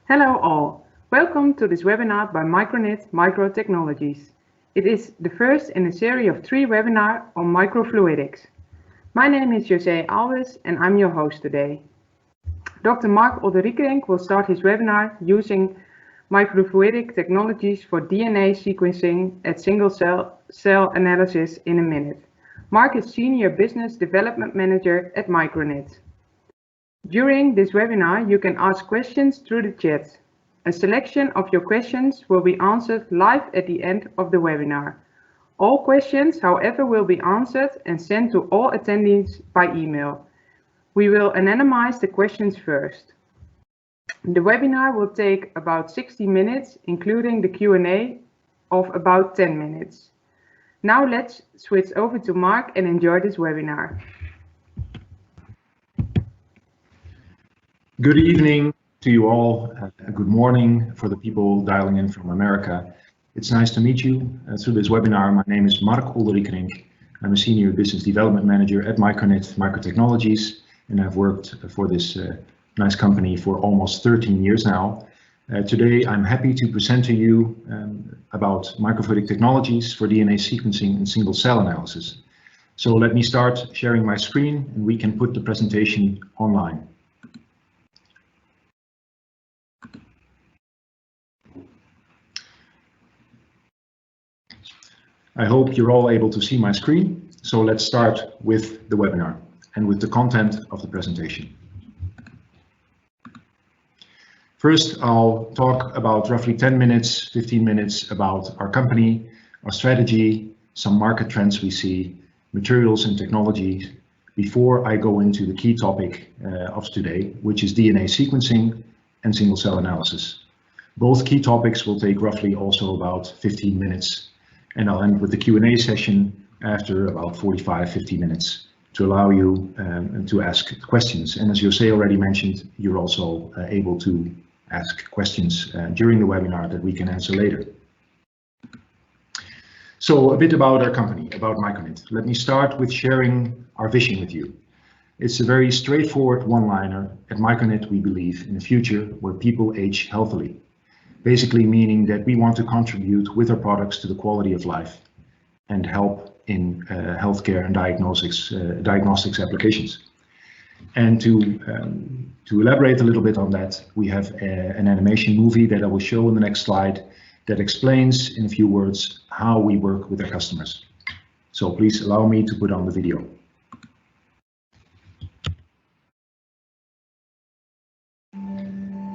Hello all, welcome to this webinar by Micronit Microtechnologies. It is the first in a series of 3 webinars on microfluidics. My name is José Alves and I'm your host today. Dr. Mark Olderiekerink will start his webinar using microfluidic technologies for DNA sequencing at single cell analysis in a minute. Mark is Senior Business Development Manager at Micronit. During this webinar, you can ask questions through the chat. A selection of your questions will be answered live at the end of the webinar. All questions, however, will be answered and sent to all attendees by email. We will anonymize the questions first. The webinar will take about 60 minutes, including the Q&A of about 10 minutes. Now let's switch over to Mark and enjoy this webinar. Good evening to you all. Good morning for the people dialing in from America. It's nice to meet you through this webinar. My name is Mark Olderiekerink. I'm a Senior Business Development Manager at Micronit Microtechnologies, and I've worked for this nice company for almost 13 years now. Today I'm happy to present to you about microfluidic technologies for DNA sequencing and single cell analysis. So let me start sharing my screen and we can put the presentation online. I hope you're all able to see my screen, so let's start with the webinar and with the content of the presentation. First, I'll talk about roughly 10 minutes, 15 minutes about our company, our strategy, some market trends we see, materials and technologies, before I go into the key topic of today, which is DNA sequencing and single cell analysis. Both key topics will take roughly also about 15 minutes. And I'll end with the Q&A session after about 45-50 minutes to allow you to ask questions. And as José already mentioned, you're also able to ask questions during the webinar that we can answer later. So a bit about our company, about Micronit. Let me start with sharing our vision with you. It's a very straightforward one-liner. At Micronit, we believe in a future where people age healthily. Basically meaning that we want to contribute with our products to the quality of life and help in healthcare and diagnostics applications. And to elaborate a little bit on that, we have an animation movie that I will show in the next slide that explains in a few words how we work with our customers. So please allow me to put on the video.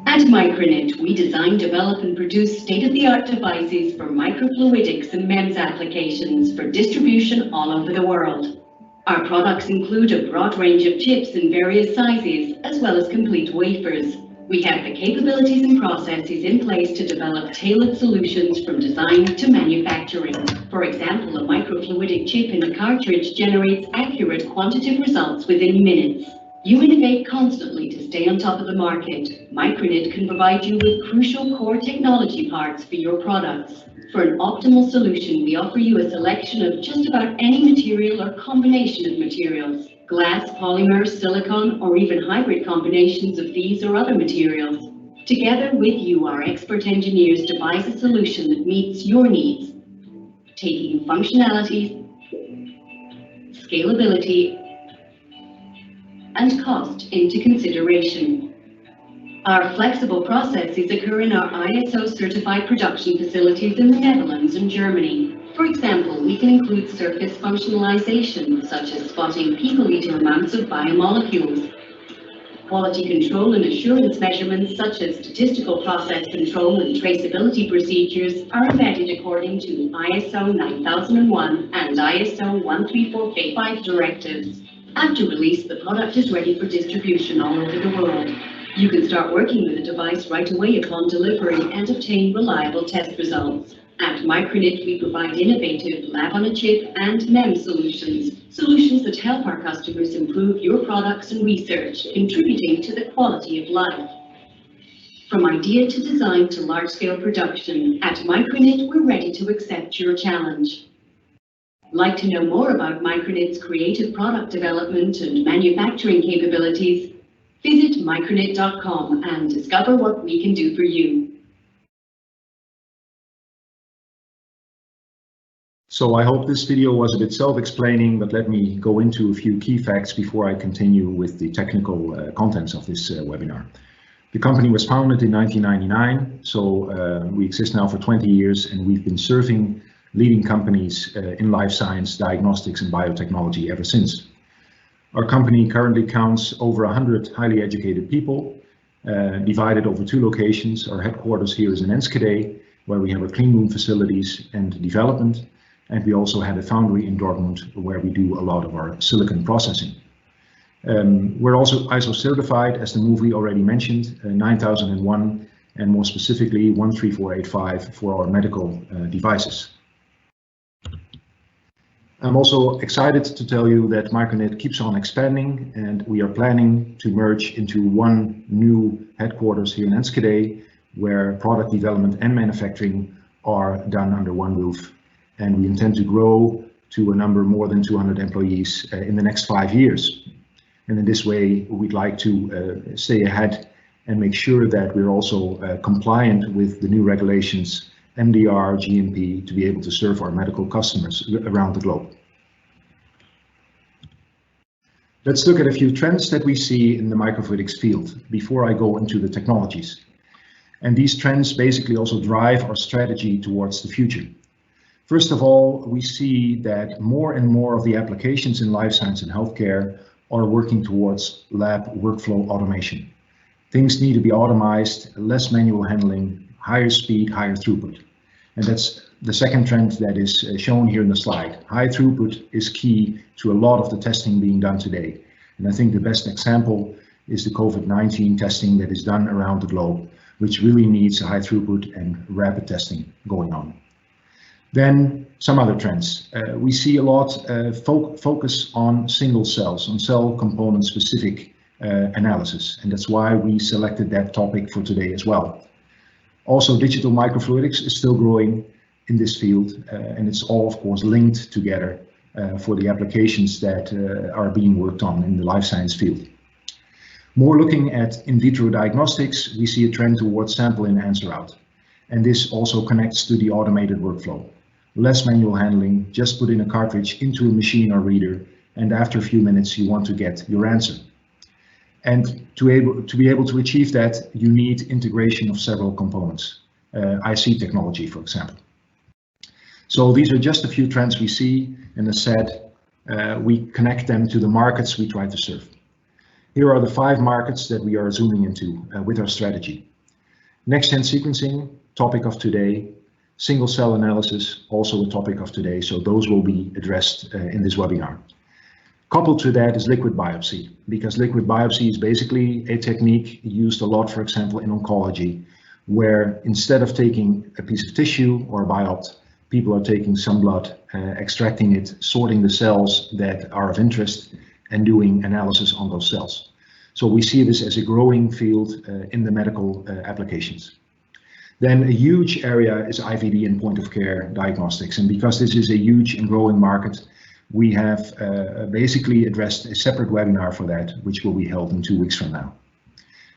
At Micronit, we design, develop and produce state-of-the-art devices for microfluidics and MEMS applications for distribution all over the world. Our products include a broad range of chips in various sizes, as well as complete wafers. We have the capabilities and processes in place to develop tailored solutions from design to manufacturing. For example, a microfluidic chip in a cartridge generates accurate quantitative results within minutes. You innovate constantly to stay on top of the market. Micronit can provide you with crucial core technology parts for your products. For an optimal solution, we offer you a selection of just about any material or combination of materials. Glass, polymer, silicon, or even hybrid combinations of these or other materials. Together with you, our expert engineers devise a solution that meets your needs, taking functionality, scalability, and cost into consideration. Our flexible processes occur in our ISO certified production facilities in the Netherlands and Germany. For example, we can include surface functionalization, such as spotting picoliter amounts of biomolecules. Quality control and assurance measurements, such as statistical process control and traceability procedures, are embedded according to ISO 9001 and ISO 13485 directives. After release, the product is ready for distribution all over the world. You can start working with the device right away upon delivery and obtain reliable test results. At Micronit, we provide innovative lab-on-a-chip and MEMS solutions that help our customers improve your products and research, contributing to the quality of life. From idea to design to large-scale production, at Micronit, we're ready to accept your challenge. Like to know more about Micronit's creative product development and manufacturing capabilities? Visit micronit.com and discover what we can do for you. So I hope this video was a bit self-explaining, but let me go into a few key facts before I continue with the technical contents of this webinar. The company was founded in 1999, so we exist now for 20 years, and we've been serving leading companies in life science, diagnostics and biotechnology ever since. Our company currently counts over 100 highly educated people, divided over 2 locations. Our headquarters here is in Enschede, where we have our clean room facilities and development. And we also had a foundry in Dortmund where we do a lot of our silicon processing. We're also ISO certified, as the movie already mentioned, 9001, and more specifically 13485 for our medical devices. I'm also excited to tell you that Micronit keeps on expanding, and we are planning to merge into one new headquarters here in Enschede, where product development and manufacturing are done under one roof. And we intend to grow to a number more than 200 employees in the next 5 years. And in this way, we'd like to stay ahead and make sure that we're also compliant with the new regulations, MDR, GMP, to be able to serve our medical customers around the globe. Let's look at a few trends that we see in the microfluidics field before I go into the technologies. And these trends basically also drive our strategy towards the future. First of all, we see that more and more of the applications in life science and healthcare are working towards lab workflow automation. Things need to be automized, less manual handling, higher speed, higher throughput. And that's the second trend that is shown here in the slide. High throughput is key to a lot of the testing being done today. And I think the best example is the COVID-19 testing that is done around the globe, which really needs a high throughput and rapid testing going on. Then some other trends. We see a lot focus on single cells, on cell component specific analysis, and that's why we selected that topic for today as well. Also, digital microfluidics is still growing in this field, and it's all, of course, linked together for the applications that are being worked on in the life science field. More looking at in vitro diagnostics, we see a trend towards sample in, answer out, and this also connects to the automated workflow. Less manual handling, just put in a cartridge into a machine or reader, and after a few minutes you want to get your answer. And to be able to achieve that, you need integration of several components, IC technology, for example. So these are just a few trends we see, and as said, we connect them to the markets we try to serve. Here are the 5 markets that we are zooming into with our strategy. Next-gen sequencing, topic of today. Single cell analysis, also a topic of today, so those will be addressed in this webinar. Coupled to that is liquid biopsy, because liquid biopsy is basically a technique used a lot, for example, in oncology, where instead of taking a piece of tissue or a biopt, people are taking some blood, extracting it, sorting the cells that are of interest, and doing analysis on those cells. So we see this as a growing field in the medical applications. Then a huge area is IVD and point of care diagnostics. And because this is a huge and growing market, we have basically addressed a separate webinar for that, which will be held in 2 weeks from now.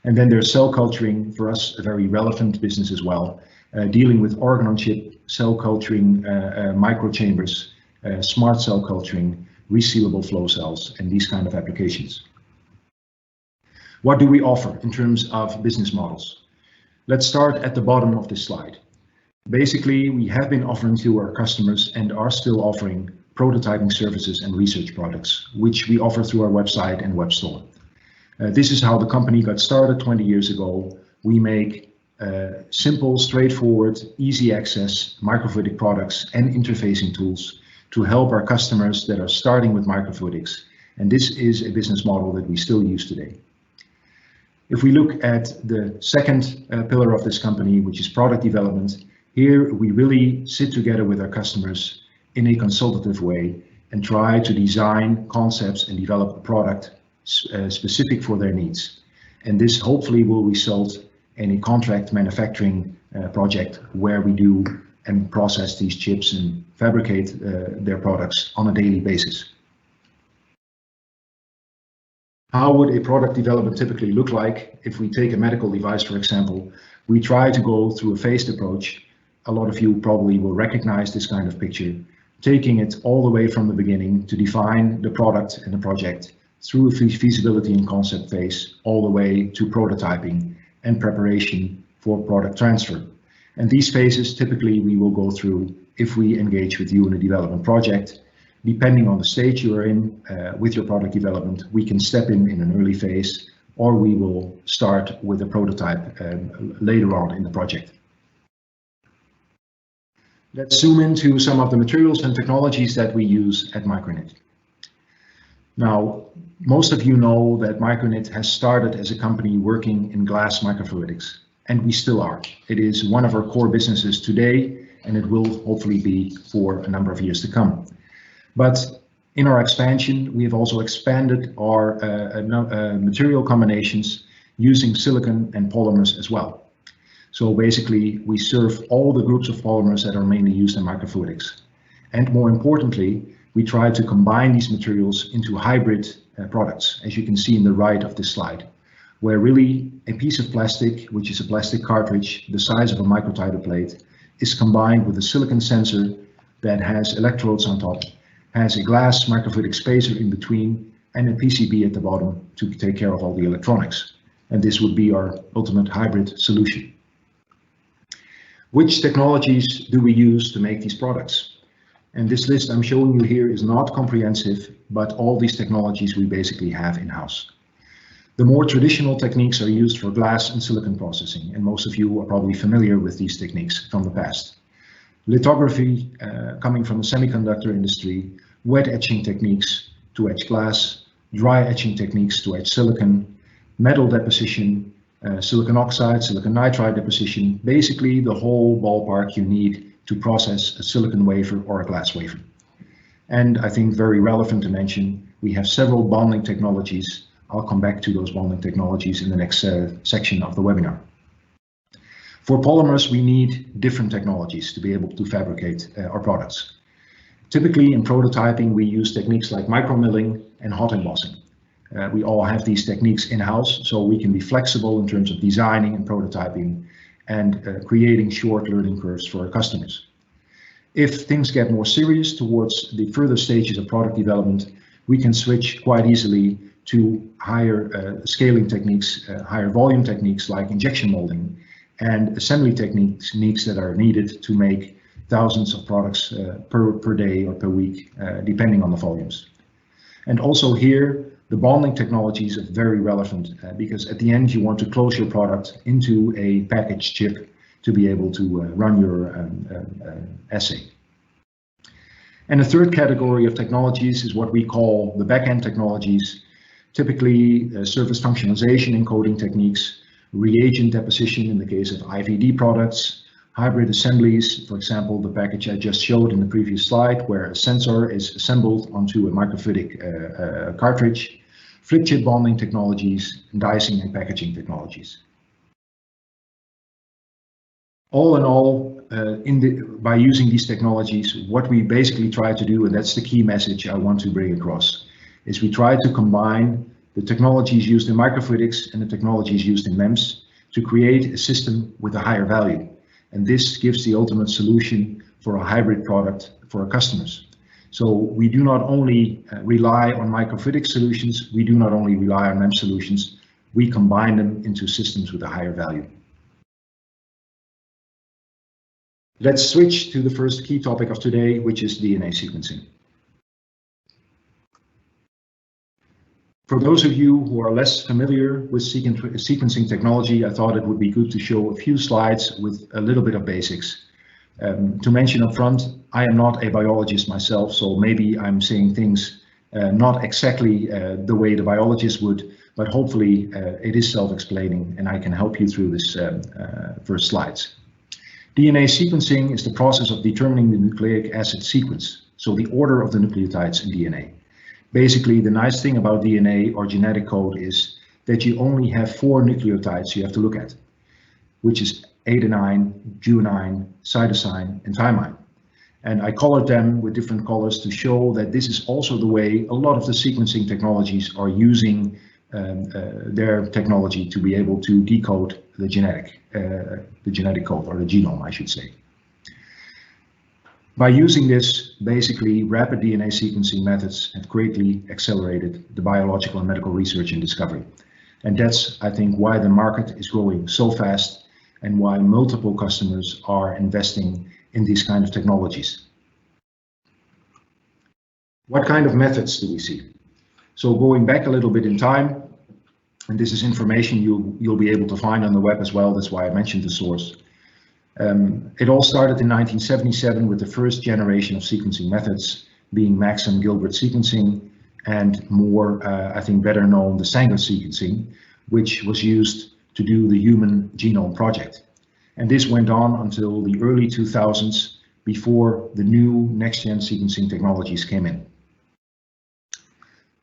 And then there's cell culturing, for us a very relevant business as well, dealing with organ-on-chip, cell culturing, microchambers, smart cell culturing, resealable flow cells, and these kind of applications. What do we offer in terms of business models? Let's start at the bottom of this slide. Basically, we have been offering to our customers and are still offering prototyping services and research products, which we offer through our website and web store. This is how the company got started 20 years ago. We make simple, straightforward, easy access microfluidic products and interfacing tools to help our customers that are starting with microfluidics. And this is a business model that we still use today. If we look at the second pillar of this company, which is product development, here we really sit together with our customers in a consultative way and try to design concepts and develop a product specific for their needs. And this hopefully will result in a contract manufacturing project where we do and process these chips and fabricate their products on a daily basis. How would a product development typically look like? If we take a medical device, for example, we try to go through a phased approach. A lot of you probably will recognize this kind of picture, taking it all the way from the beginning to define the product and the project through a feasibility and concept phase, all the way to prototyping and preparation for product transfer. And these phases typically we will go through if we engage with you in a development project. Depending on the stage you are in with your product development, we can step in an early phase, or we will start with a prototype later on in the project. Let's zoom into some of the materials and technologies that we use at Micronit. Now, most of you know that Micronit has started as a company working in glass microfluidics, and we still are. It is one of our core businesses today, and it will hopefully be for a number of years to come. But in our expansion, we have also expanded our material combinations using silicon and polymers as well. So basically, we serve all the groups of polymers that are mainly used in microfluidics. And more importantly, we try to combine these materials into hybrid products, as you can see in the right of this slide, where really a piece of plastic, which is a plastic cartridge the size of a microtiter plate, is combined with a silicon sensor that has electrodes on top, has a glass microfluidic spacer in between, and a PCB at the bottom to take care of all the electronics. And this would be our ultimate hybrid solution. Which technologies do we use to make these products? And this list I'm showing you here is not comprehensive, but all these technologies we basically have in-house. The more traditional techniques are used for glass and silicon processing, and most of you are probably familiar with these techniques from the past. Lithography, coming from the semiconductor industry, wet etching techniques to etch glass, dry etching techniques to etch silicon, metal deposition, silicon oxide, silicon nitride deposition, basically the whole ballpark you need to process a silicon wafer or a glass wafer. And I think very relevant to mention, we have several bonding technologies. I'll come back to those bonding technologies in the next section of the webinar. For polymers, we need different technologies to be able to fabricate our products. Typically in prototyping, we use techniques like micromilling and hot embossing. We all have these techniques in-house, so we can be flexible in terms of designing and prototyping and creating short learning curves for our customers. If things get more serious towards the further stages of product development, we can switch quite easily to higher scaling techniques, higher volume techniques like injection molding and assembly techniques that are needed to make thousands of products per day or per week, depending on the volumes. And also here, the bonding technologies are very relevant because at the end you want to close your product into a packaged chip to be able to run your assay. And the third category of technologies is what we call the back-end technologies, typically surface functionalization and coating techniques, reagent deposition in the case of IVD products, hybrid assemblies, for example, the package I just showed in the previous slide, where a sensor is assembled onto a microfluidic cartridge, flip chip bonding technologies, dicing and packaging technologies. All in all, by using these technologies, what we basically try to do, and that's the key message I want to bring across, is we try to combine the technologies used in microfluidics and the technologies used in MEMS to create a system with a higher value. And this gives the ultimate solution for a hybrid product for our customers. So we do not only rely on microfluidic solutions, we do not only rely on MEMS solutions, we combine them into systems with a higher value. Let's switch to the first key topic of today, which is DNA sequencing. For those of you who are less familiar with sequencing technology, I thought it would be good to show a few slides with a little bit of basics. To mention up front, I am not a biologist myself, so maybe I'm saying things not exactly the way the biologist would, but hopefully it is self-explaining and I can help you through this first slides. DNA sequencing is the process of determining the nucleic acid sequence, so the order of the nucleotides in DNA. Basically, the nice thing about DNA or genetic code is that you only have 4 nucleotides you have to look at, which is adenine, guanine, cytosine, and thymine. And I colored them with different colors to show that this is also the way a lot of the sequencing technologies are using their technology to be able to decode the genetic code, or the genome, I should say. By using this, basically rapid DNA sequencing methods have greatly accelerated the biological and medical research and discovery. And that's, I think, why the market is growing so fast and why multiple customers are investing in these kind of technologies. What kind of methods do we see? So going back a little bit in time, and this is information you'll be able to find on the web as well, that's why I mentioned the source. It all started in 1977 with the first generation of sequencing methods being Maxim Gilbert sequencing, and more, I think better known, the Sanger sequencing, which was used to do the Human Genome Project. And this went on until the early 2000s, before the new next-gen sequencing technologies came in.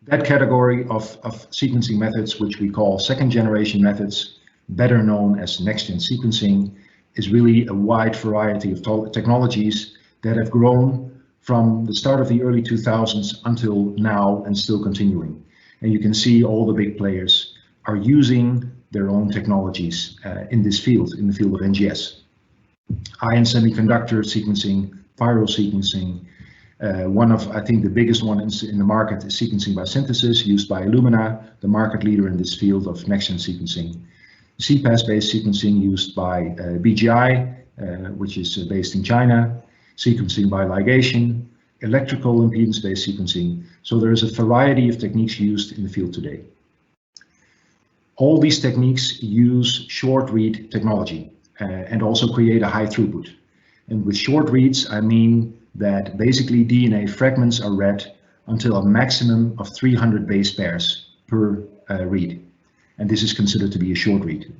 That category of sequencing methods, which we call second-generation methods, better known as next-gen sequencing, is really a wide variety of technologies that have grown from the start of the early 2000s until now and still continuing. And you can see all the big players are using their own technologies in this field, in the field of NGS. Ion semiconductor sequencing, viral sequencing. One of, I think, the biggest ones in the market is sequencing by synthesis, used by Illumina, the market leader in this field of next-gen sequencing. CPAS-based sequencing used by BGI, which is based in China, sequencing by ligation, electrical impedance-based sequencing. So there is a variety of techniques used in the field today. All these techniques use short read technology and also create a high throughput. And with short reads, I mean that basically DNA fragments are read until a maximum of 300 base pairs per read. And this is considered to be a short read.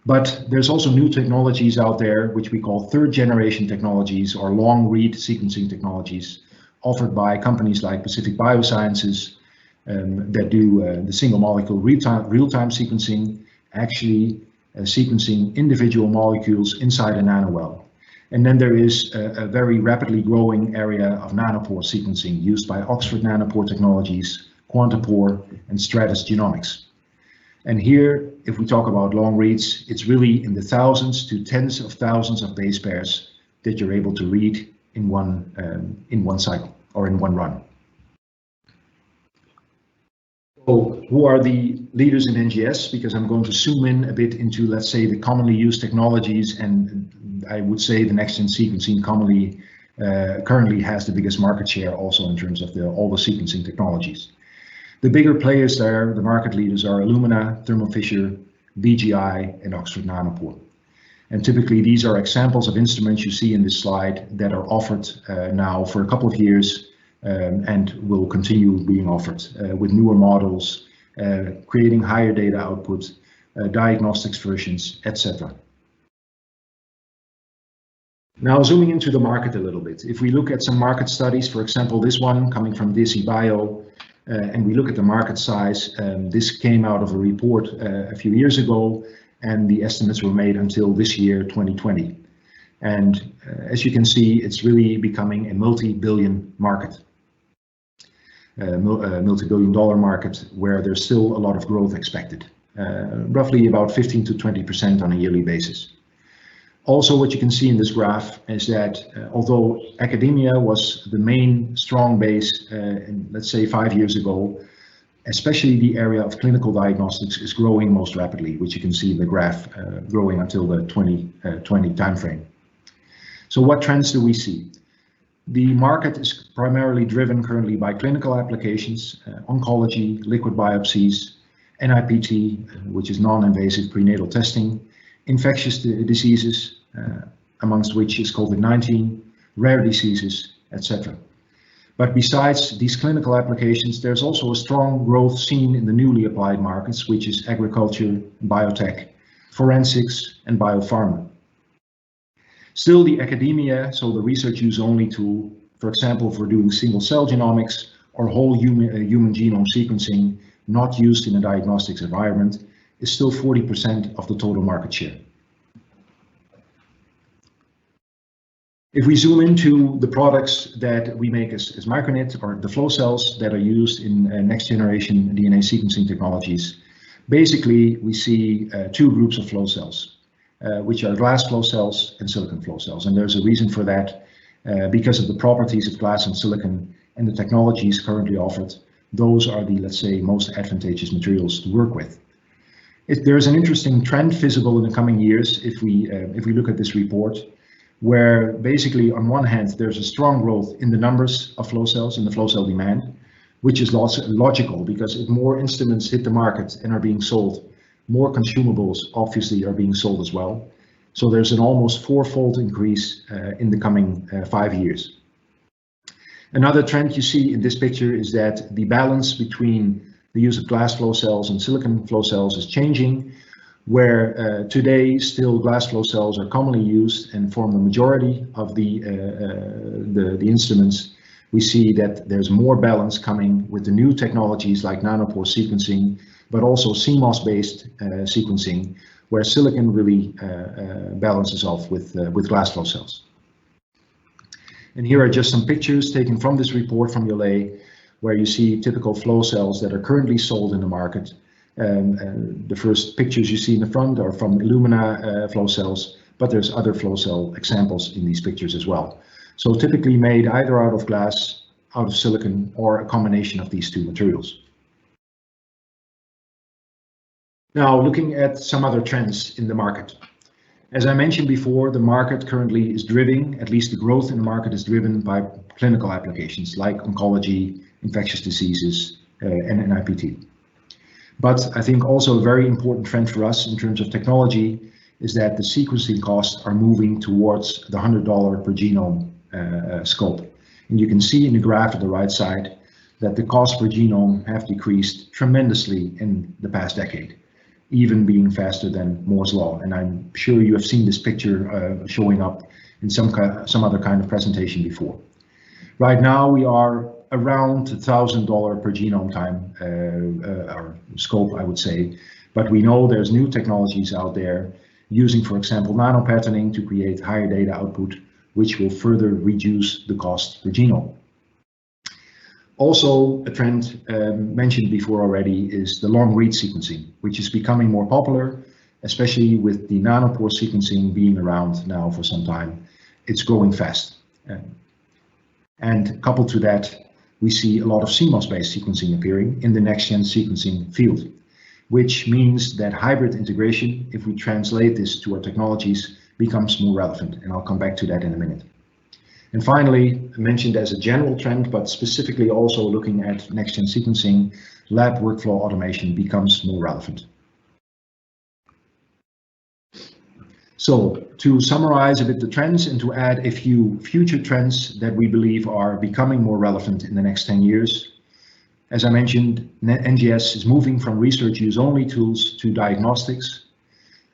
But there's also new technologies out there, which we call third generation technologies or long read sequencing technologies, offered by companies like Pacific Biosciences that do the single molecule real-time sequencing, actually sequencing individual molecules inside a nanowell. And then there is a very rapidly growing area of nanopore sequencing used by Oxford Nanopore Technologies, Quantapore, and Stratus Genomics. And here, if we talk about long reads, it's really in the thousands to tens of thousands of base pairs that you're able to read in one cycle or in one run. So who are the leaders in NGS? Because I'm going to zoom in a bit into, let's say, the commonly used technologies, and I would say the next-gen sequencing commonly currently has the biggest market share also in terms of all the sequencing technologies. The bigger players there, the market leaders, are Illumina, Thermo Fisher, BGI, and Oxford Nanopore. And typically these are examples of instruments you see in this slide that are offered now for a couple of years and will continue being offered with newer models, creating higher data output, diagnostics versions, etc. Now zooming into the market a little bit. If we look at some market studies, for example, this one coming from DSI Bio, and we look at the market size, this came out of a report a few years ago, and the estimates were made until this year, 2020. And as you can see, it's really becoming a multi-billion market, multi-billion dollar market, where there's still a lot of growth expected, roughly about 15 to 20% on a yearly basis. Also, what you can see in this graph is that although academia was the main strong base, let's say 5 years ago, especially the area of clinical diagnostics is growing most rapidly, which you can see in the graph growing until the 2020 timeframe. So what trends do we see? The market is primarily driven currently by clinical applications, oncology, liquid biopsies, NIPT, which is non-invasive prenatal testing, infectious diseases, amongst which is COVID-19, rare diseases, etc. But besides these clinical applications, there's also a strong growth seen in the newly applied markets, which is agriculture, biotech, forensics, and biopharma. Still, the academia, so the research use only tool, for example, for doing single cell genomics or whole human genome sequencing, not used in a diagnostics environment, is still 40% of the total market share. If we zoom into the products that we make as Micronit, or the flow cells that are used in next generation DNA sequencing technologies, basically we see two groups of flow cells, which are glass flow cells and silicon flow cells. And there's a reason for that, because of the properties of glass and silicon and the technologies currently offered. Those are the, let's say, most advantageous materials to work with. There's an interesting trend visible in the coming years if we look at this report, where basically on one hand there's a strong growth in the numbers of flow cells and the flow cell demand, which is logical because if more instruments hit the market and are being sold, more consumables obviously are being sold as well. So there's an almost fourfold increase in the coming 5 years. Another trend you see in this picture is that the balance between the use of glass flow cells and silicon flow cells is changing, where today still glass flow cells are commonly used and form the majority of the instruments. We see that there's more balance coming with the new technologies like nanopore sequencing, but also CMOS-based sequencing, where silicon really balances off with glass flow cells. And here are just some pictures taken from this report from Yole, where you see typical flow cells that are currently sold in the market. The first pictures you see in the front are from Illumina flow cells, but there's other flow cell examples in these pictures as well. So typically made either out of glass, out of silicon, or a combination of these two materials. Now, looking at some other trends in the market. As I mentioned before, the market currently is driven, at least the growth in the market is driven by clinical applications like oncology, infectious diseases, and NIPT. But I think also a very important trend for us in terms of technology is that the sequencing costs are moving towards the $100 per genome scope. And you can see in the graph at the right side that the cost per genome have decreased tremendously in the past decade, even being faster than Moore's law. And I'm sure you have seen this picture showing up in some other kind of presentation before. Right now we are around $1,000 per genome time, or scope, I would say. But we know there's new technologies out there using, for example, nano patterning to create higher data output, which will further reduce the cost per genome. Also, a trend mentioned before already is the long read sequencing, which is becoming more popular, especially with the nanopore sequencing being around now for some time. It's growing fast. And coupled to that, we see a lot of CMOS-based sequencing appearing in the next-gen sequencing field, which means that hybrid integration, if we translate this to our technologies, becomes more relevant. And I'll come back to that in a minute. And finally, mentioned as a general trend, but specifically also looking at next-gen sequencing, lab workflow automation becomes more relevant. So to summarize a bit the trends and to add a few future trends that we believe are becoming more relevant in the next 10 years. As I mentioned, NGS is moving from research use only tools to diagnostics.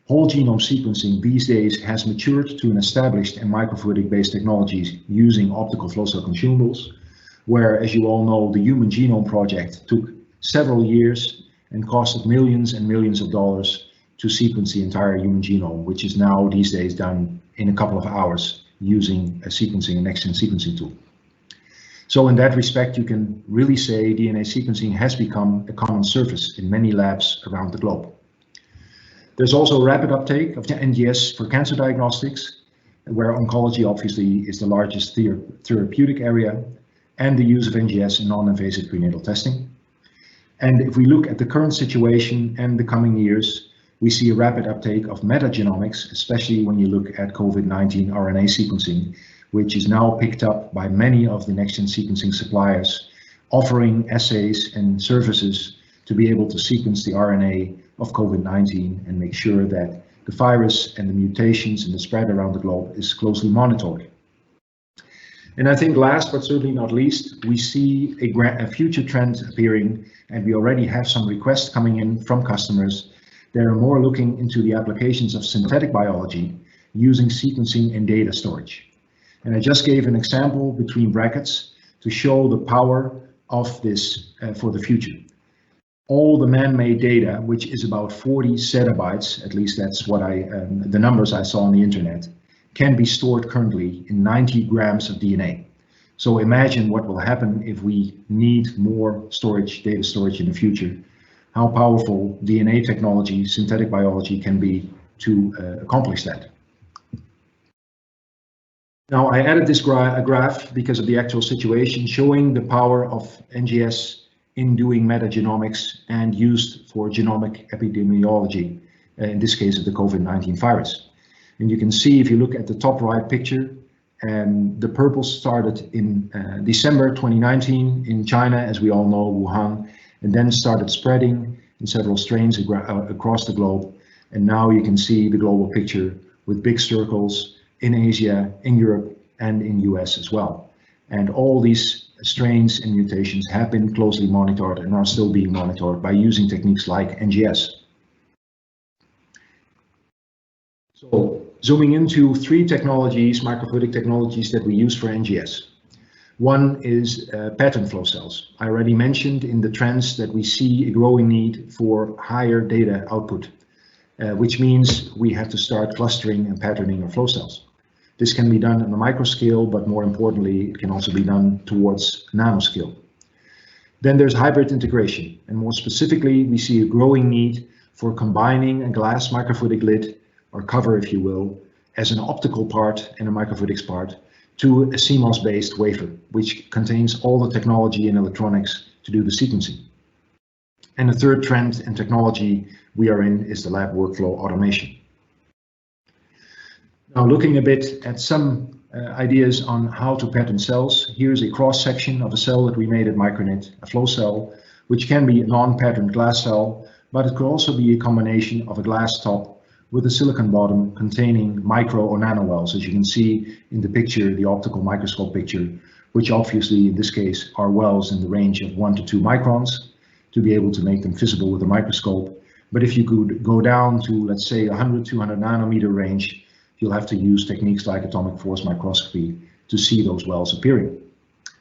Whole genome sequencing these days has matured to an established and microfluidic based technologies using optical flow cell consumables, where, as you all know, the Human Genome Project took several years and costed millions and millions of dollars to sequence the entire human genome, which is now these days done in a couple of hours using a next-gen sequencing tool. So in that respect, you can really say DNA sequencing has become a common surface in many labs around the globe. There's also rapid uptake of the NGS for cancer diagnostics, where oncology obviously is the largest therapeutic area, and the use of NGS in non-invasive prenatal testing. And if we look at the current situation and the coming years, we see a rapid uptake of metagenomics, especially when you look at COVID-19 RNA sequencing, which is now picked up by many of the next-gen sequencing suppliers, offering assays and services to be able to sequence the RNA of COVID-19 and make sure that the virus and the mutations and the spread around the globe is closely monitored. And I think last but certainly not least, we see a future trend appearing, and we already have some requests coming in from customers. They're more looking into the applications of synthetic biology using sequencing and data storage. And I just gave an example between brackets to show the power of this for the future. All the man-made data, which is about 40 zettabytes, at least that's what the numbers I saw on the internet, can be stored currently in 90 grams of DNA. So imagine what will happen if we need more storage, data storage in the future, how powerful DNA technology, synthetic biology can be to accomplish that. Now I added this graph because of the actual situation showing the power of NGS in doing metagenomics and used for genomic epidemiology, in this case of the COVID-19 virus. And you can see if you look at the top right picture, the purple started in December 2019 in China, as we all know, Wuhan, and then started spreading in several strains across the globe. And now you can see the global picture with big circles in Asia, in Europe, and in US as well. And all these strains and mutations have been closely monitored and are still being monitored by using techniques like NGS. So zooming into three technologies, microfluidic technologies that we use for NGS. One is pattern flow cells. I already mentioned in the trends that we see a growing need for higher data output, which means we have to start clustering and patterning our flow cells. This can be done on a micro scale, but more importantly, it can also be done towards nano scale. Then there's hybrid integration, and more specifically, we see a growing need for combining a glass microfluidic lid, or cover if you will, as an optical part and a microfluidics part to a CMOS-based wafer, which contains all the technology and electronics to do the sequencing. And the third trend and technology we are in is the lab workflow automation. Now looking a bit at some ideas on how to pattern cells, here's a cross-section of a cell that we made at Micronit, a flow cell, which can be a non-patterned glass cell, but it could also be a combination of a glass top with a silicon bottom containing micro or nano wells, as you can see in the picture, the optical microscope picture, which obviously in this case are wells in the range of 1 to 2 microns to be able to make them visible with a microscope. But if you could go down to, let's say, 100, 200 nanometer range, you'll have to use techniques like atomic force microscopy to see those wells appearing.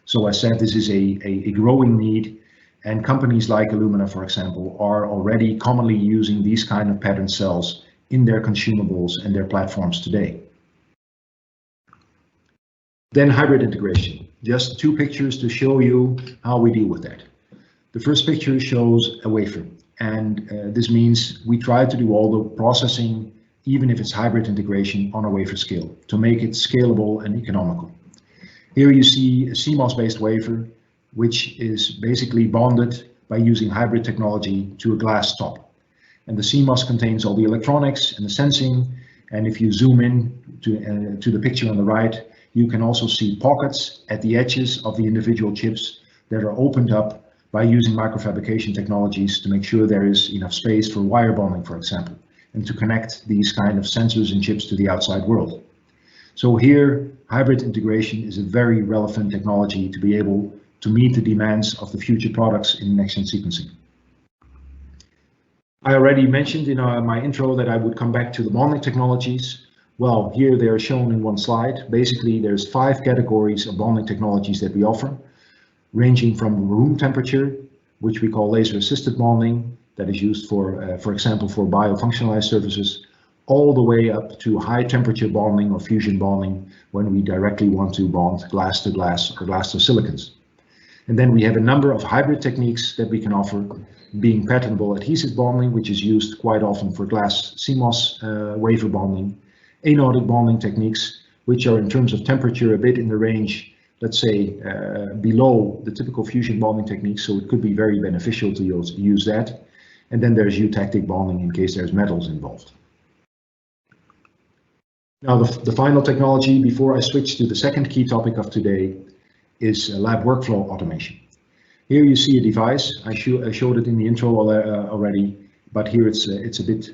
So I said this is a growing need, and companies like Illumina, for example, are already commonly using these kind of patterned cells in their consumables and their platforms today. Then hybrid integration, just two pictures to show you how we deal with that. The first picture shows a wafer, and this means we try to do all the processing, even if it's hybrid integration, on a wafer scale to make it scalable and economical. Here you see a CMOS-based wafer, which is basically bonded by using hybrid technology to a glass top. And the CMOS contains all the electronics and the sensing. And if you zoom in to the picture on the right, you can also see pockets at the edges of the individual chips that are opened up by using microfabrication technologies to make sure there is enough space for wire bonding, for example, and to connect these kind of sensors and chips to the outside world. So here, hybrid integration is a very relevant technology to be able to meet the demands of the future products in next-gen sequencing. I already mentioned in my intro that I would come back to the bonding technologies. Well, here they are shown in one slide. Basically, there's 5 categories of bonding technologies that we offer, ranging from room temperature, which we call laser-assisted bonding, that is used for example, for biofunctionalized surfaces, all the way up to high temperature bonding or fusion bonding when we directly want to bond glass to glass or glass to silicons. And then we have a number of hybrid techniques that we can offer, being patternable adhesive bonding, which is used quite often for glass CMOS wafer bonding, anodic bonding techniques, which are in terms of temperature a bit in the range, let's say, below the typical fusion bonding techniques, so it could be very beneficial to use that. And then there's eutactic bonding in case there's metals involved. Now the final technology before I switch to the second key topic of today is lab workflow automation. Here you see a device. I showed it in the intro already, but here it's a bit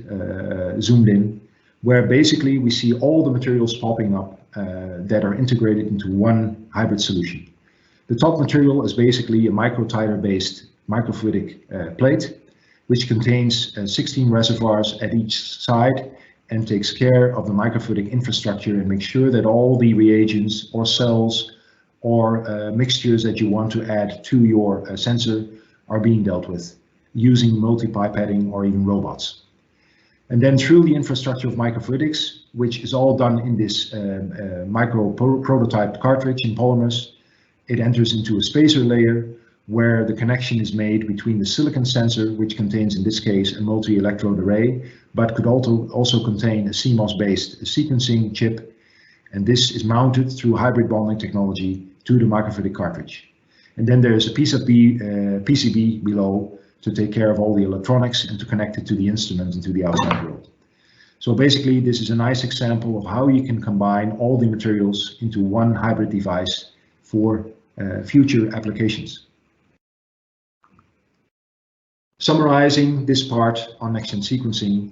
zoomed in, where basically we see all the materials popping up that are integrated into one hybrid solution. The top material is basically a microtiter-based microfluidic plate, which contains 16 reservoirs at each side and takes care of the microfluidic infrastructure and makes sure that all the reagents or cells or mixtures that you want to add to your sensor are being dealt with using multi-pipetting or even robots. And then through the infrastructure of microfluidics, which is all done in this micro prototype cartridge in polymers. It enters into a spacer layer where the connection is made between the silicon sensor, which contains in this case a multi-electrode array, but could also contain a CMOS-based sequencing chip. And this is mounted through hybrid bonding technology to the microfluidic cartridge. And then there is a piece of PCB below to take care of all the electronics and to connect it to the instrument and to the outside world. So basically, this is a nice example of how you can combine all the materials into one hybrid device for future applications. Summarizing this part on next-gen sequencing,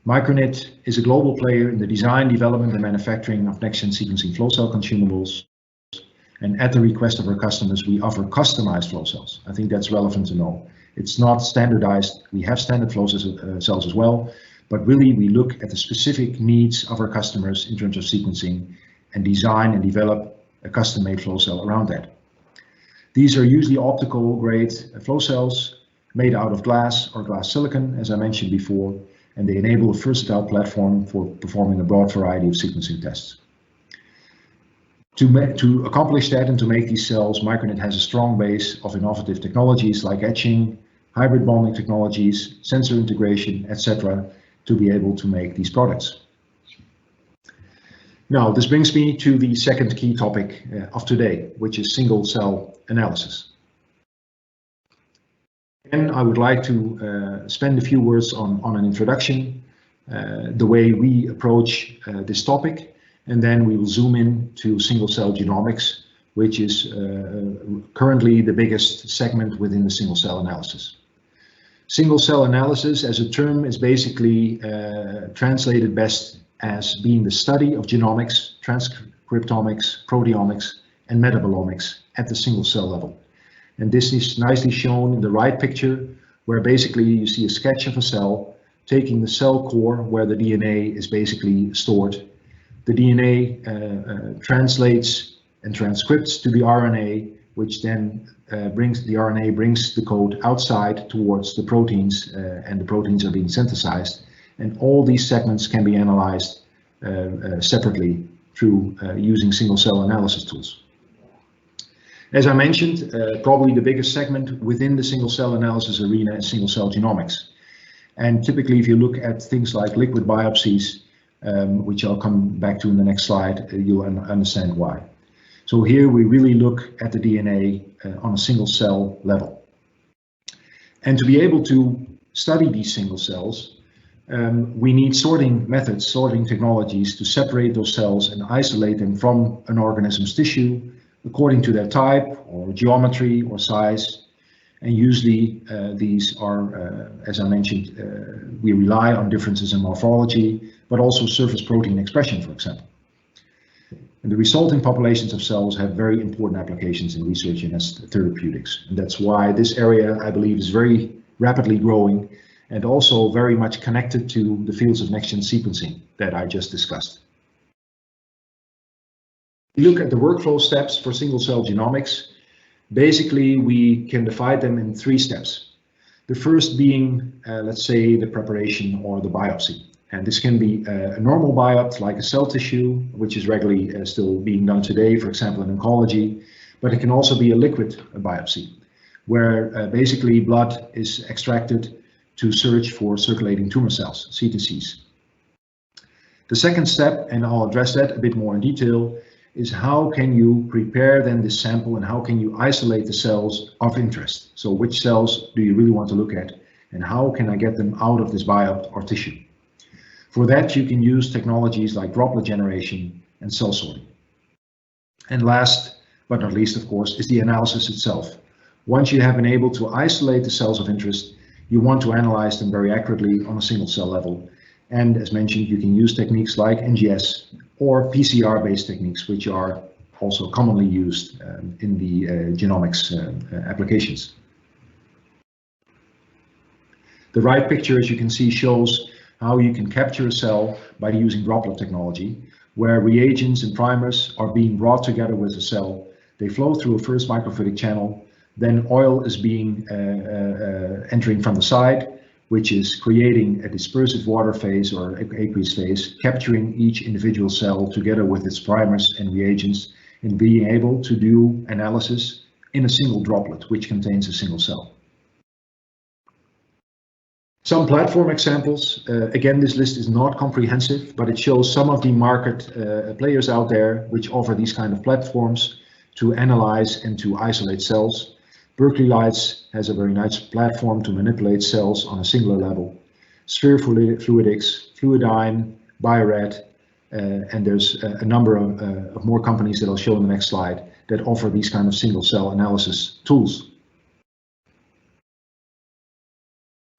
Micronit is a global player in the design, development, and manufacturing of next-gen sequencing flow cell consumables. And at the request of our customers, we offer customized flow cells. I think that's relevant to know. It's not standardized. We have standard flow cells as well, but really we look at the specific needs of our customers in terms of sequencing and design and develop a custom-made flow cell around that. These are usually optical grade flow cells made out of glass or glass silicon, as I mentioned before, and they enable a versatile platform for performing a broad variety of sequencing tests. To accomplish that and to make these cells, Micronit has a strong base of innovative technologies like etching, hybrid bonding technologies, sensor integration, etc., to be able to make these products. Now, this brings me to the second key topic of today, which is single cell analysis. And I would like to spend a few words on an introduction, the way we approach this topic, and then we will zoom in to single cell genomics, which is currently the biggest segment within the single cell analysis. Single cell analysis as a term is basically translated best as being the study of genomics, transcriptomics, proteomics, and metabolomics at the single cell level. And this is nicely shown in the right picture, where basically you see a sketch of a cell, taking the cell core where the DNA is basically stored. The DNA translates and transcripts to the RNA, which then brings the code outside towards the proteins, and the proteins are being synthesized. And all these segments can be analyzed separately through using single cell analysis tools. As I mentioned, probably the biggest segment within the single cell analysis arena is single cell genomics. And typically, if you look at things like liquid biopsies, which I'll come back to in the next slide, you'll understand why. So here we really look at the DNA on a single cell level. And to be able to study these single cells, we need sorting methods, sorting technologies to separate those cells and isolate them from an organism's tissue according to their type or geometry or size. And usually these are, as I mentioned, we rely on differences in morphology, but also surface protein expression, for example. And the resulting populations of cells have very important applications in research and as therapeutics. And that's why this area, I believe, is very rapidly growing and also very much connected to the fields of next-gen sequencing that I just discussed. If you look at the workflow steps for single-cell genomics, basically we can divide them in 3 steps. The first being, let's say, the preparation or the biopsy. And this can be a normal biopsy, like a cell tissue, which is regularly still being done today, for example, in oncology. But it can also be a liquid biopsy, where basically blood is extracted to search for circulating tumor cells, CTCs. The second step, and I'll address that a bit more in detail, is how can you prepare then this sample and how can you isolate the cells of interest? So which cells do you really want to look at and how can I get them out of this biopsy or tissue? For that, you can use technologies like droplet generation and cell sorting. And last but not least, of course, is the analysis itself. Once you have been able to isolate the cells of interest, you want to analyze them very accurately on a single cell level. And as mentioned, you can use techniques like NGS or PCR-based techniques, which are also commonly used in the genomics applications. The right picture, as you can see, shows how you can capture a cell by using droplet technology, where reagents and primers are being brought together with a cell. They flow through a first microfluidic channel, then oil is being entering from the side, which is creating a dispersive water phase or aqueous phase, capturing each individual cell together with its primers and reagents, and being able to do analysis in a single droplet, which contains a single cell. Some platform examples. Again, this list is not comprehensive, but it shows some of the market players out there which offer these kind of platforms to analyze and to isolate cells. Berkeley Lights has a very nice platform to manipulate cells on a singular level. Sphere Fluidics, Fluidigm, Bio-Rad, and there's a number of more companies that I'll show in the next slide that offer these kind of single cell analysis tools.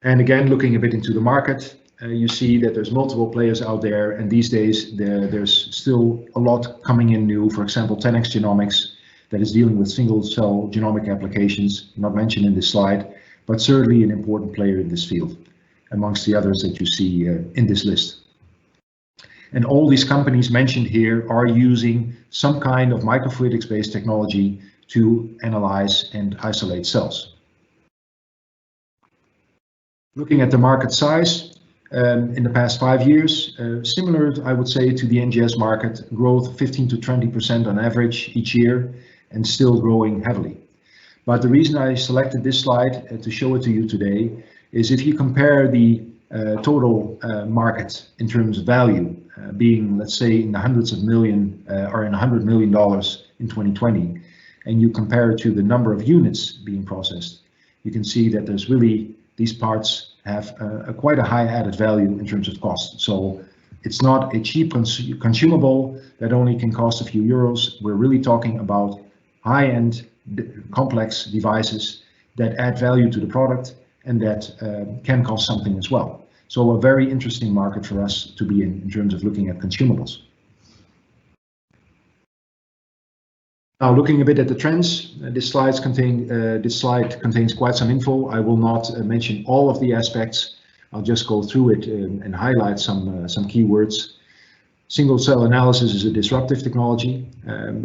And again, looking a bit into the market, you see that there's multiple players out there, and these days there's still a lot coming in new. For example, 10x Genomics, that is dealing with single cell genomic applications, not mentioned in this slide, but certainly an important player in this field, amongst the others that you see in this list. And all these companies mentioned here are using some kind of microfluidics-based technology to analyze and isolate cells. Looking at the market size, in the past 5 years, similar, I would say, to the NGS market, growth 15 to 20% on average each year, and still growing heavily. But the reason I selected this slide to show it to you today is if you compare the total market in terms of value, being, let's say, in the hundreds of million or in $100 million in 2020, and you compare it to the number of units being processed, you can see that there's really, these parts have quite a high added value in terms of cost. So it's not a cheap consumable that only can cost a few euros. We're really talking about high-end complex devices that add value to the product and that can cost something as well. So a very interesting market for us to be in terms of looking at consumables. Now, looking a bit at the trends, this slide contains quite some info. I will not mention all of the aspects. I'll just go through it and highlight some keywords. Single cell analysis is a disruptive technology,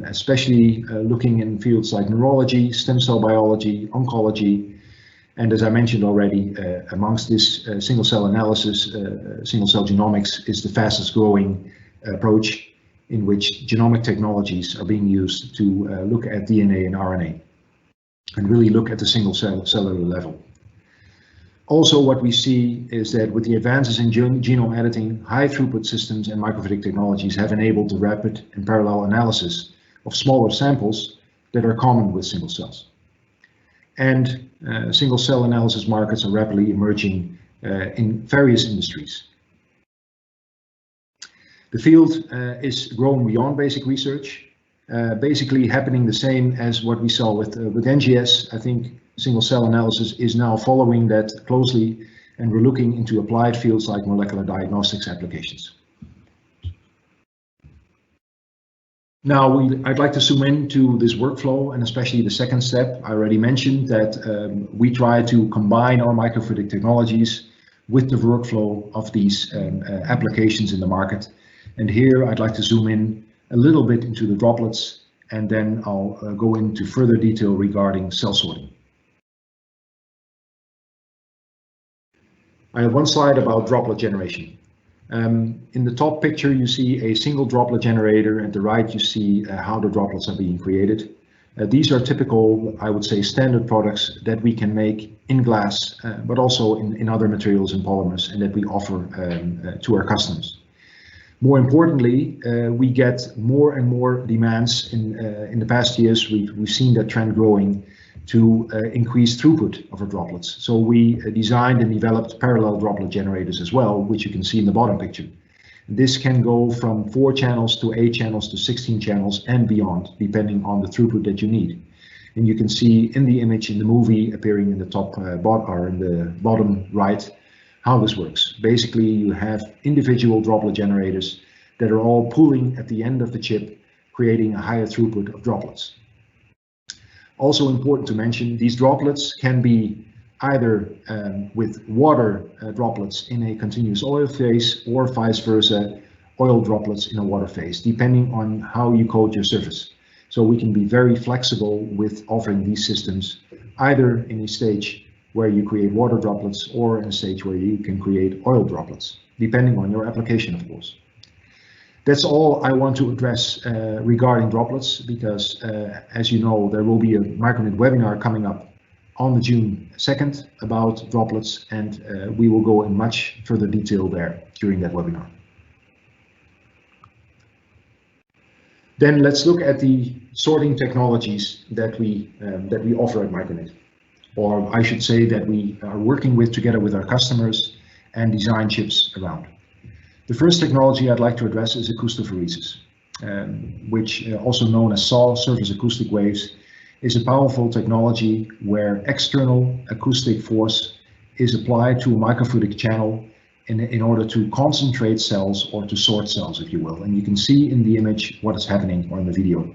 especially looking in fields like neurology, stem cell biology, oncology. And as I mentioned already, amongst this single cell analysis, single cell genomics is the fastest growing approach, in which genomic technologies are being used to look at DNA and RNA and really look at the single cellular level. Also, what we see is that with the advances in genome editing, high throughput systems and microfluidic technologies have enabled the rapid and parallel analysis of smaller samples that are common with single cells. And single cell analysis markets are rapidly emerging in various industries. The field is growing beyond basic research, basically happening the same as what we saw with NGS. I think single cell analysis is now following that closely, and we're looking into applied fields like molecular diagnostics applications. Now, I'd like to zoom into this workflow, and especially the second step. I already mentioned that we try to combine our microfluidic technologies with the workflow of these applications in the market. And here I'd like to zoom in a little bit into the droplets, and then I'll go into further detail regarding cell sorting. I have one slide about droplet generation. In the top picture, you see a single droplet generator. At the right, you see how the droplets are being created. These are typical, I would say, standard products that we can make in glass, but also in other materials and polymers, and that we offer to our customers. More importantly, we get more and more demands. In the past years, we've seen that trend growing to increase throughput of our droplets. So we designed and developed parallel droplet generators as well, which you can see in the bottom picture. This can go from 4 channels to 8 channels to 16 channels and beyond, depending on the throughput that you need. And you can see in the image in the movie appearing in the top or in the bottom right how this works. Basically, you have individual droplet generators that are all pooling at the end of the chip, creating a higher throughput of droplets. Also important to mention, these droplets can be either with water droplets in a continuous oil phase, or vice versa, oil droplets in a water phase, depending on how you coat your surface. So we can be very flexible with offering these systems either in a stage where you create water droplets, or in a stage where you can create oil droplets, depending on your application, of course. That's all I want to address regarding droplets, because as you know, there will be a Micronit webinar coming up on the June 2nd about droplets, and we will go in much further detail there during that webinar. Then let's look at the sorting technologies that we offer at Micronit, or I should say that we are working with together with our customers and design chips around. The first technology I'd like to address is acoustophoresis, which also known as SAW, surface acoustic waves, is a powerful technology where external acoustic force is applied to a microfluidic channel in order to concentrate cells or to sort cells, if you will. And you can see in the image what is happening, or in the video.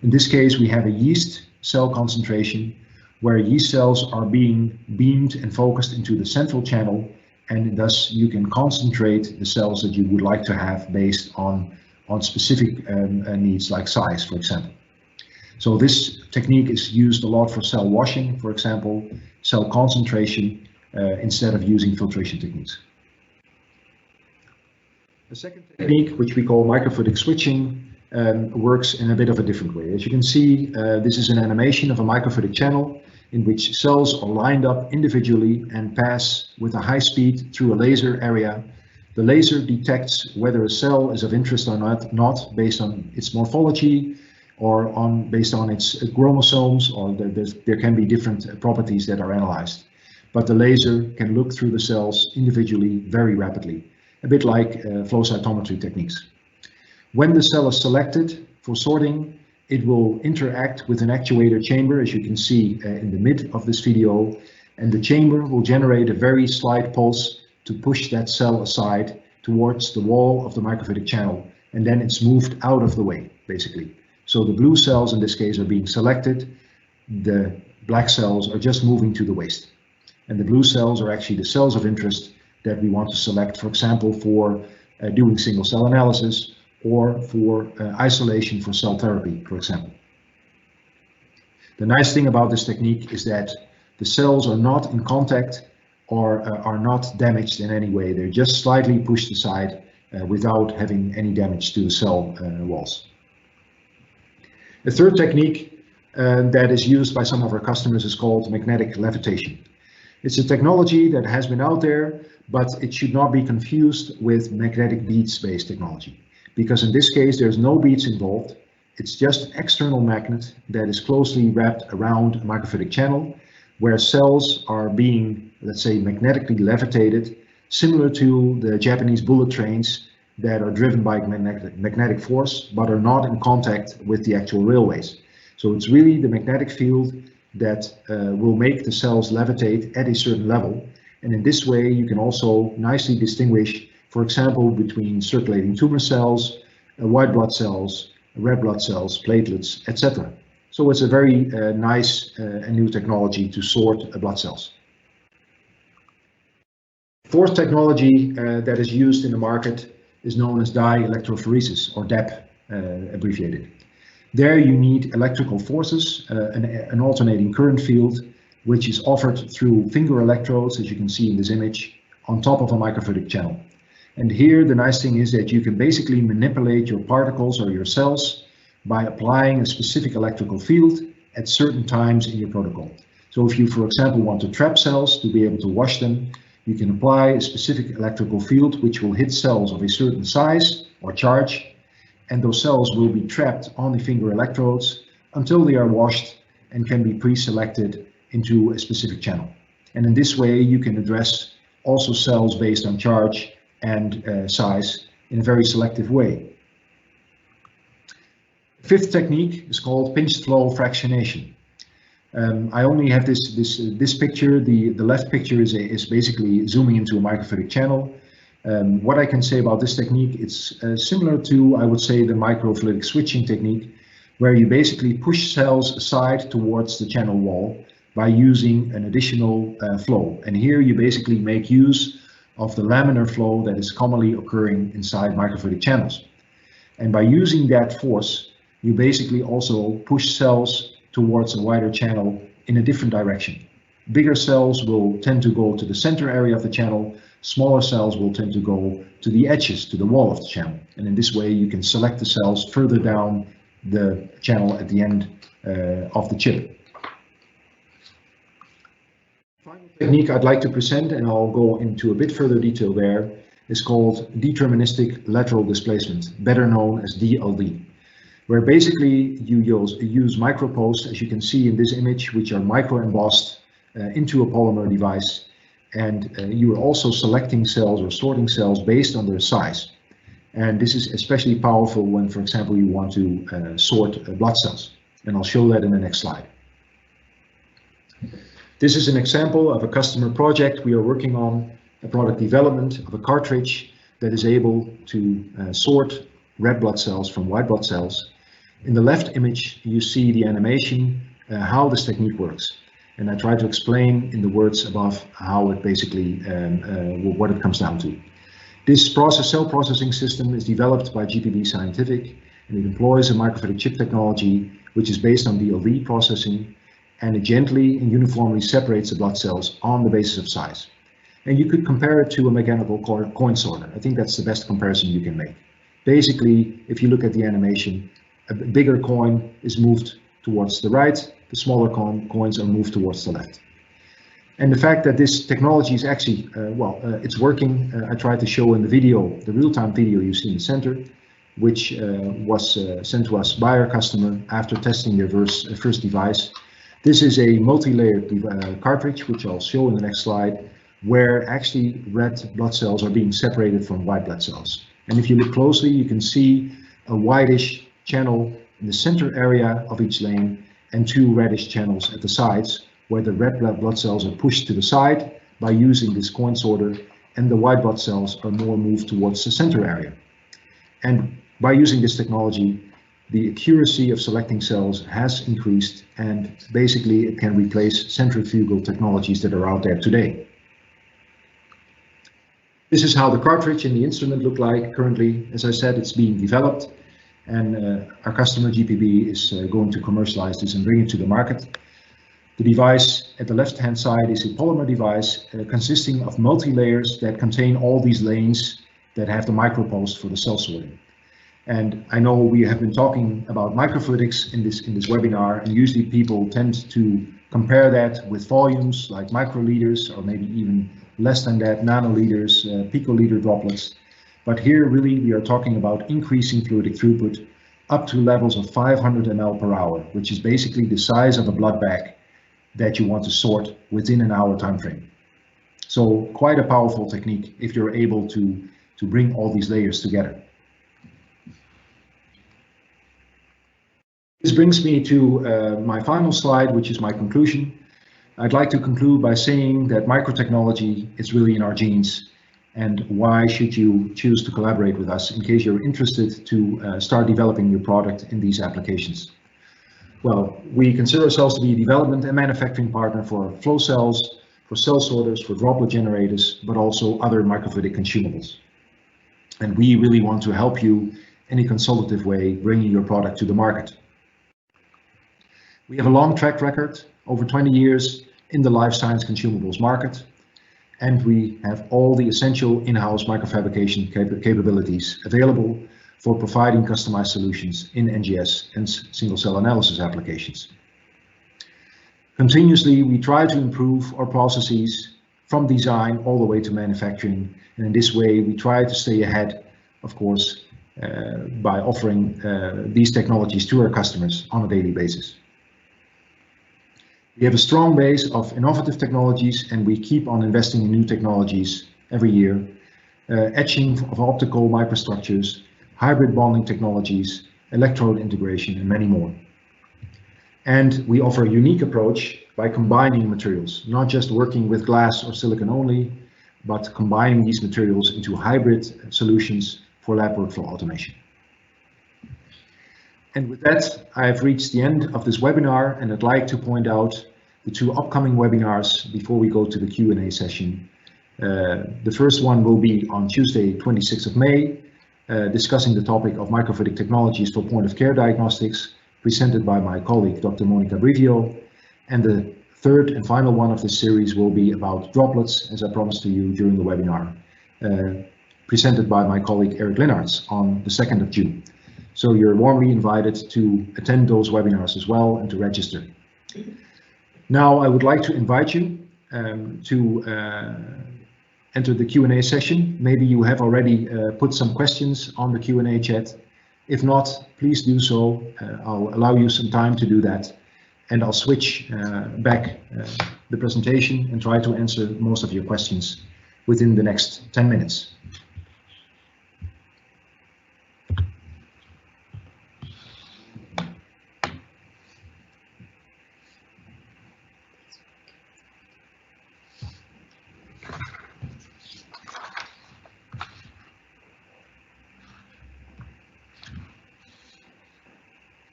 In this case, we have a yeast cell concentration where yeast cells are being beamed and focused into the central channel, and thus you can concentrate the cells that you would like to have based on specific needs like size, for example. So this technique is used a lot for cell washing, for example, cell concentration, instead of using filtration techniques. The second technique, which we call microfluidic switching, works in a bit of a different way. As you can see, this is an animation of a microfluidic channel in which cells are lined up individually and pass with a high speed through a laser area. The laser detects whether a cell is of interest or not based on its morphology or based on its chromosomes, or there can be different properties that are analyzed. But the laser can look through the cells individually very rapidly, a bit like flow cytometry techniques. When the cell is selected for sorting, it will interact with an actuator chamber, as you can see in the mid of this video, and the chamber will generate a very slight pulse to push that cell aside towards the wall of the microfluidic channel, and then it's moved out of the way, basically. So the blue cells in this case are being selected, the black cells are just moving to the waste. And the blue cells are actually the cells of interest that we want to select, for example, for doing single cell analysis, or for isolation for cell therapy, for example. The nice thing about this technique is that the cells are not in contact or are not damaged in any way. They're just slightly pushed aside without having any damage to the cell walls. The third technique that is used by some of our customers is called magnetic levitation. It's a technology that has been out there, but it should not be confused with magnetic beads-based technology. Because in this case, there's no beads involved. It's just an external magnet that is closely wrapped around a microfluidic channel, where cells are being, let's say, magnetically levitated, similar to the Japanese bullet trains that are driven by magnetic force, but are not in contact with the actual railways. So it's really the magnetic field that will make the cells levitate at a certain level. And in this way, you can also nicely distinguish, for example, between circulating tumor cells, white blood cells, red blood cells, platelets, etc. So it's a very nice and new technology to sort blood cells. Fourth technology that is used in the market is known as dye electrophoresis, or DEP abbreviated. There you need electrical forces, an alternating current field, which is offered through finger electrodes, as you can see in this image, on top of a microfluidic channel. And here the nice thing is that you can basically manipulate your particles or your cells by applying a specific electrical field at certain times in your protocol. So if you, for example, want to trap cells to be able to wash them, you can apply a specific electrical field which will hit cells of a certain size or charge, and those cells will be trapped on the finger electrodes until they are washed and can be pre-selected into a specific channel. And in this way you can address also cells based on charge and size in a very selective way. Fifth technique is called pinched flow fractionation. I only have this picture. The left picture is basically zooming into a microfluidic channel. What I can say about this technique, it's similar to, I would say, the microfluidic switching technique, where you basically push cells aside towards the channel wall by using an additional flow. And here you basically make use of the laminar flow that is commonly occurring inside microfluidic channels. And by using that force, you basically also push cells towards a wider channel in a different direction. Bigger cells will tend to go to the center area of the channel. Smaller cells will tend to go to the edges, to the wall of the channel. And in this way, you can select the cells further down the channel at the end of the chip. Final technique I'd like to present, and I'll go into a bit further detail there, is called deterministic lateral displacement, better known as DLD, where basically you use microposts, as you can see in this image, which are micro-embossed into a polymer device. And you are also selecting cells or sorting cells based on their size. And this is especially powerful when, for example, you want to sort blood cells. And I'll show that in the next slide. This is an example of a customer project we are working on, a product development of a cartridge that is able to sort red blood cells from white blood cells. In the left image, you see the animation, how this technique works. And I try to explain in the words above how it basically, what it comes down to. This cell processing system is developed by GPB Scientific, and it employs a microfluidic chip technology, which is based on DLD processing, and it gently and uniformly separates the blood cells on the basis of size. And you could compare it to a mechanical coin sorter. I think that's the best comparison you can make. Basically, if you look at the animation, a bigger coin is moved towards the right, the smaller coins are moved towards the left. And the fact that this technology is actually, it's working, I tried to show in the video, the real-time video you see in the center, which was sent to us by our customer after testing their first device. This is a multi-layered cartridge, which I'll show in the next slide, where actually red blood cells are being separated from white blood cells. And if you look closely, you can see a whitish channel in the center area of each lane, and two reddish channels at the sides, where the red blood cells are pushed to the side by using this coin sorter, and the white blood cells are more moved towards the center area. And by using this technology, the accuracy of selecting cells has increased, and basically it can replace centrifugal technologies that are out there today. This is how the cartridge and the instrument look like currently. As I said, it's being developed. And our customer GPB is going to commercialize this and bring it to the market. The device at the left-hand side is a polymer device consisting of multi-layers that contain all these lanes that have the micropost for the cell sorting. And I know we have been talking about microfluidics in this webinar, and usually people tend to compare that with volumes like microliters, or maybe even less than that, nanoliters, picoliter droplets. But here really we are talking about increasing fluidic throughput up to levels of 500 ml per hour, which is basically the size of a blood bag that you want to sort within an hour time frame. So quite a powerful technique if you're able to bring all these layers together. This brings me to my final slide, which is my conclusion. I'd like to conclude by saying that microtechnology is really in our genes. And why should you choose to collaborate with us in case you're interested to start developing your product in these applications? Well, we consider ourselves to be a development and manufacturing partner for flow cells, for cell sorters, for droplet generators, but also other microfluidic consumables. And we really want to help you in a consultative way, bringing your product to the market. We have a long track record, over 20 years in the life science consumables market. And we have all the essential in-house microfabrication capabilities available for providing customized solutions in NGS and single-cell analysis applications. Continuously, we try to improve our processes from design all the way to manufacturing. And in this way, we try to stay ahead, of course, by offering these technologies to our customers on a daily basis. We have a strong base of innovative technologies, and we keep on investing in new technologies every year. Etching of optical microstructures, hybrid bonding technologies, electrode integration, and many more. And we offer a unique approach by combining materials, not just working with glass or silicon only, but combining these materials into hybrid solutions for lab workflow automation. And with that, I have reached the end of this webinar, and I'd like to point out the two upcoming webinars before we go to the Q&A session. The first one will be on Tuesday, 26th of May, discussing the topic of microfluidic technologies for point-of-care diagnostics, presented by my colleague, Dr. Monica Brivio. And the third and final one of this series will be about droplets, as I promised to you during the webinar, presented by my colleague Eric Linnartz on the 2nd of June. So you're warmly invited to attend those webinars as well and to register. Now I would like to invite you to enter the Q&A session. Maybe you have already put some questions on the Q&A chat. If not, please do so. I'll allow you some time to do that, and I'll switch back the presentation and try to answer most of your questions within the next 10 minutes.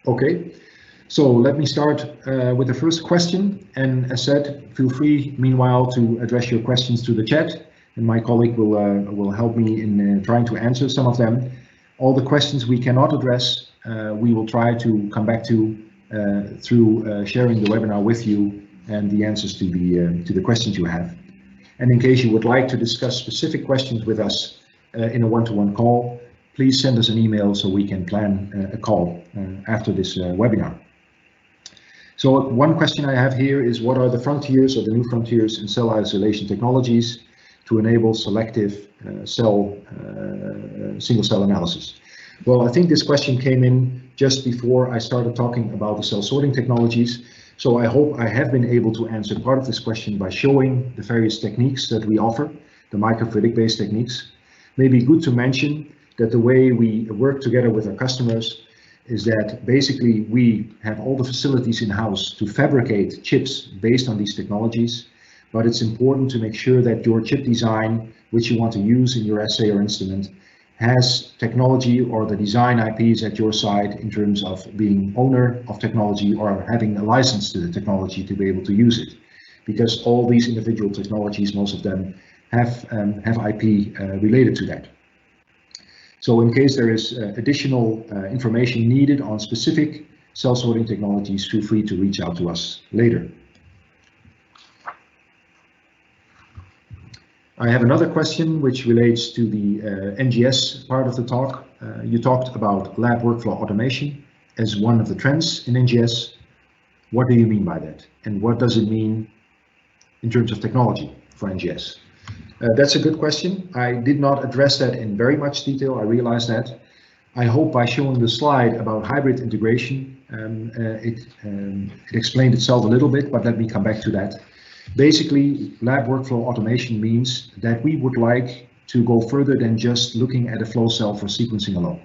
Okay, so let me start with the first question, and as said, feel free meanwhile to address your questions to the chat, and my colleague will help me in trying to answer some of them. All the questions we cannot address, we will try to come back to through sharing the webinar with you and the answers to the questions you have. And in case you would like to discuss specific questions with us in a one-to-one call, please send us an email so we can plan a call after this webinar. So one question I have here is, what are the frontiers or the new frontiers in cell isolation technologies to enable selective single cell analysis? Well, I think this question came in just before I started talking about the cell sorting technologies. So I hope I have been able to answer part of this question by showing the various techniques that we offer, the microfluidic-based techniques. Maybe good to mention that the way we work together with our customers is that basically we have all the facilities in-house to fabricate chips based on these technologies, but it's important to make sure that your chip design, which you want to use in your assay or instrument, has technology or the design IPs at your side in terms of being owner of technology or having a license to the technology to be able to use it. Because all these individual technologies, most of them have IP related to that. So in case there is additional information needed on specific cell sorting technologies, feel free to reach out to us later. I have another question which relates to the NGS part of the talk. You talked about lab workflow automation as one of the trends in NGS. What do you mean by that? And what does it mean in terms of technology for NGS? That's a good question. I did not address that in very much detail. I realize that. I hope by showing the slide about hybrid integration, it explained itself a little bit, but let me come back to that. Basically, lab workflow automation means that we would like to go further than just looking at a flow cell for sequencing alone.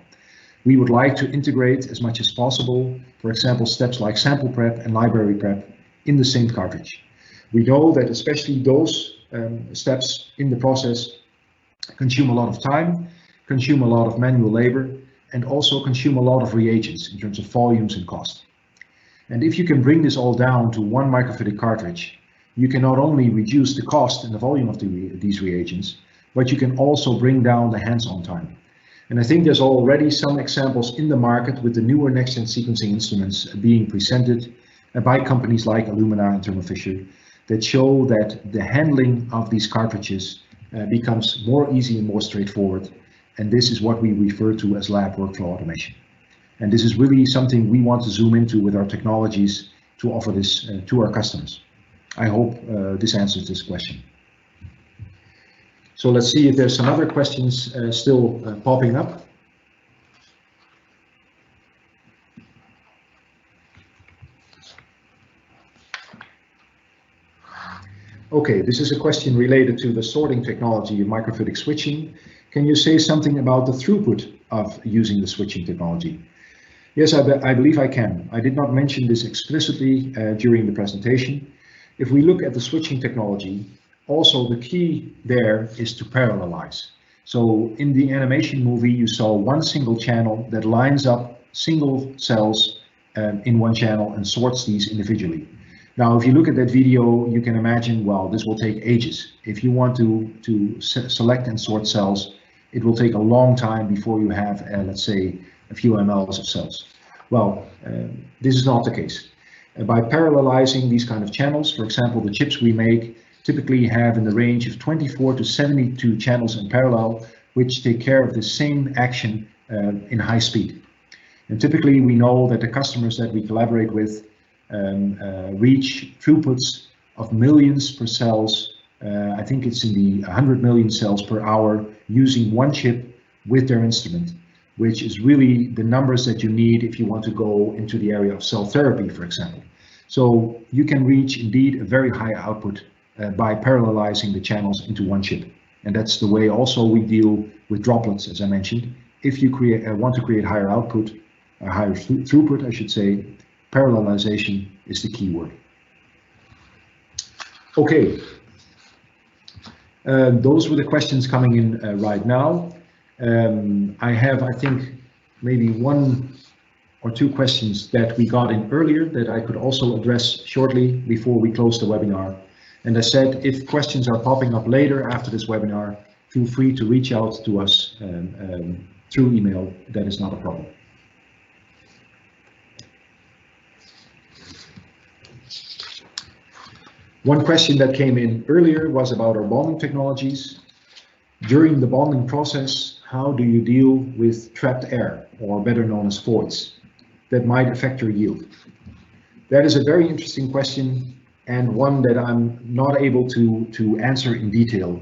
We would like to integrate as much as possible, for example, steps like sample prep and library prep in the same cartridge. We know that especially those steps in the process consume a lot of time, consume a lot of manual labor, and also consume a lot of reagents in terms of volumes and cost. And if you can bring this all down to one microfluidic cartridge, you can not only reduce the cost and the volume of these reagents, but you can also bring down the hands-on time. And I think there's already some examples in the market with the newer next-gen sequencing instruments being presented by companies like Illumina and Thermo Fisher that show that the handling of these cartridges becomes more easy and more straightforward. And this is what we refer to as lab workflow automation. And this is really something we want to zoom into with our technologies to offer this to our customers. I hope this answers this question. So let's see if there's some other questions still popping up. Okay, this is a question related to the sorting technology of microfluidic switching. Can you say something about the throughput of using the switching technology? Yes, I believe I can. I did not mention this explicitly during the presentation. If we look at the switching technology, also the key there is to parallelize. So in the animation movie, you saw one single channel that lines up single cells in one channel and sorts these individually. Now, if you look at that video, you can imagine, well, this will take ages. If you want to select and sort cells, it will take a long time before you have, let's say, a few mLs of cells. Well, this is not the case. By parallelizing these kind of channels, for example, the chips we make typically have in the range of 24 to 72 channels in parallel, which take care of the same action in high speed. And typically we know that the customers that we collaborate with reach throughputs of millions per cells. I think it's in the 100 million cells per hour using one chip with their instrument, which is really the numbers that you need if you want to go into the area of cell therapy, for example. So you can reach indeed a very high output by parallelizing the channels into one chip. And that's the way also we deal with droplets, as I mentioned. If you want to create higher output, higher throughput, I should say, parallelization is the key word. Okay, those were the questions coming in right now. I have, I think, maybe one or two questions that we got in earlier that I could also address shortly before we close the webinar. And I said, if questions are popping up later after this webinar, feel free to reach out to us through email. That is not a problem. One question that came in earlier was about our bonding technologies. During the bonding process, how do you deal with trapped air, or better known as voids, that might affect your yield? That is a very interesting question, and one that I'm not able to answer in detail.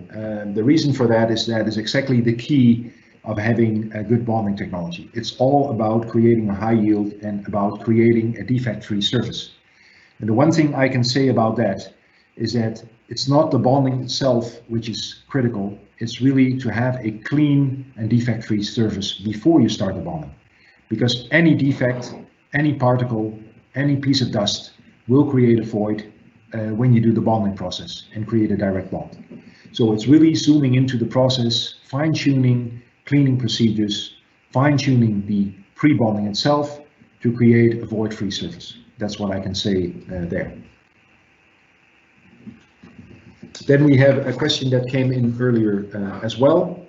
The reason for that is exactly the key of having a good bonding technology. It's all about creating a high yield and about creating a defect-free surface. And the one thing I can say about that is that it's not the bonding itself which is critical. It's really to have a clean and defect-free surface before you start the bonding. Because any defect, any particle, any piece of dust will create a void when you do the bonding process and create a direct bond. So it's really zooming into the process, fine-tuning cleaning procedures, fine-tuning the pre-bonding itself to create a void-free surface. That's what I can say there. Then we have a question that came in earlier as well.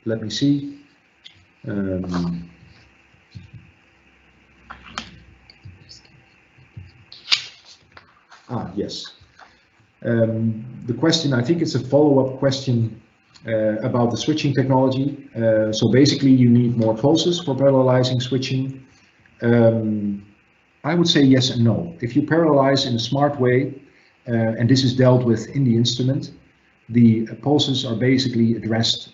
Let me see. Yes. The question, I think it's a follow-up question about the switching technology. So basically you need more pulses for parallelizing switching. I would say yes and no. If you parallelize in a smart way, and this is dealt with in the instrument, the pulses are basically addressed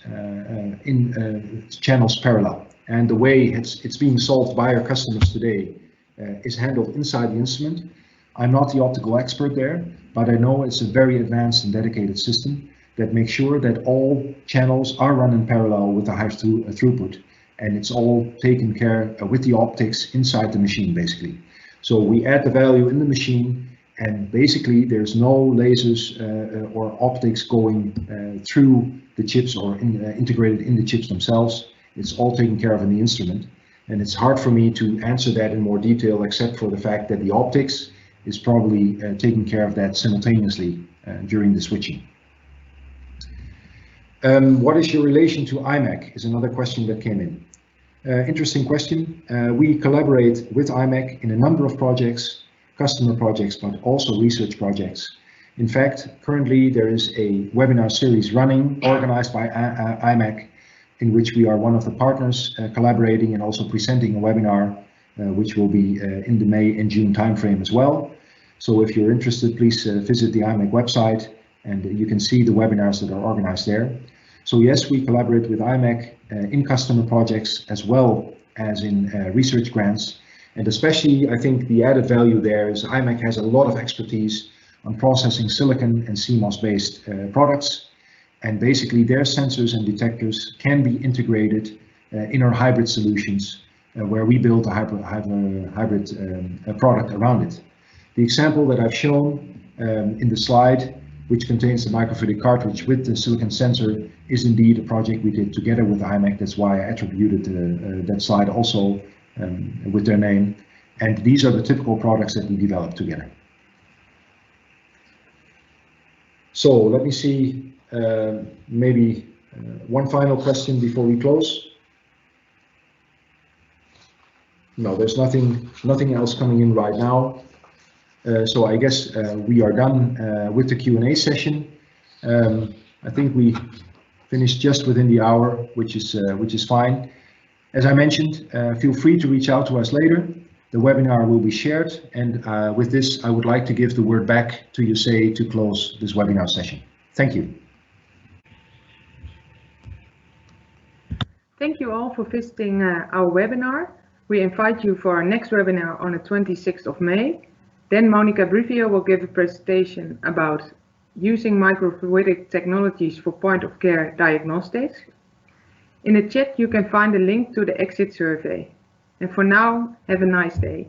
in channels parallel. And the way it's being solved by our customers today is handled inside the instrument. I'm not the optical expert there, but I know it's a very advanced and dedicated system that makes sure that all channels are run in parallel with the highest throughput. And it's all taken care with the optics inside the machine, basically. So we add the value in the machine, and basically there's no lasers or optics going through the chips or integrated in the chips themselves. It's all taken care of in the instrument. And it's hard for me to answer that in more detail, except for the fact that the optics is probably taking care of that simultaneously during the switching. What is your relation to IMEC is another question that came in. Interesting question. We collaborate with IMEC in a number of projects, customer projects, but also research projects. In fact, currently there is a webinar series running, organized by IMEC, in which we are one of the partners collaborating and also presenting a webinar, which will be in the May and June timeframe as well. So if you're interested, please visit the IMEC website and you can see the webinars that are organized there. So yes, we collaborate with IMEC in customer projects as well as in research grants. And especially, I think the added value there is IMEC has a lot of expertise on processing silicon and CMOS-based products. And basically their sensors and detectors can be integrated in our hybrid solutions where we build a hybrid product around it. The example that I've shown in the slide, which contains the microfluidic cartridge with the silicon sensor, is indeed a project we did together with IMEC. That's why I attributed that slide also with their name. And these are the typical products that we developed together. So let me see, maybe one final question before we close. No, there's nothing else coming in right now. So I guess we are done with the Q&A session. I think we finished just within the hour, which is fine. As I mentioned, feel free to reach out to us later. The webinar will be shared, and with this, I would like to give the word back to Jose to close this webinar session. Thank you. Thank you all for visiting our webinar. We invite you for our next webinar on the 26th of May. Then Monica Brivio will give a presentation about using microfluidic technologies for point-of-care diagnostics. In the chat, you can find a link to the exit survey. And for now, have a nice day.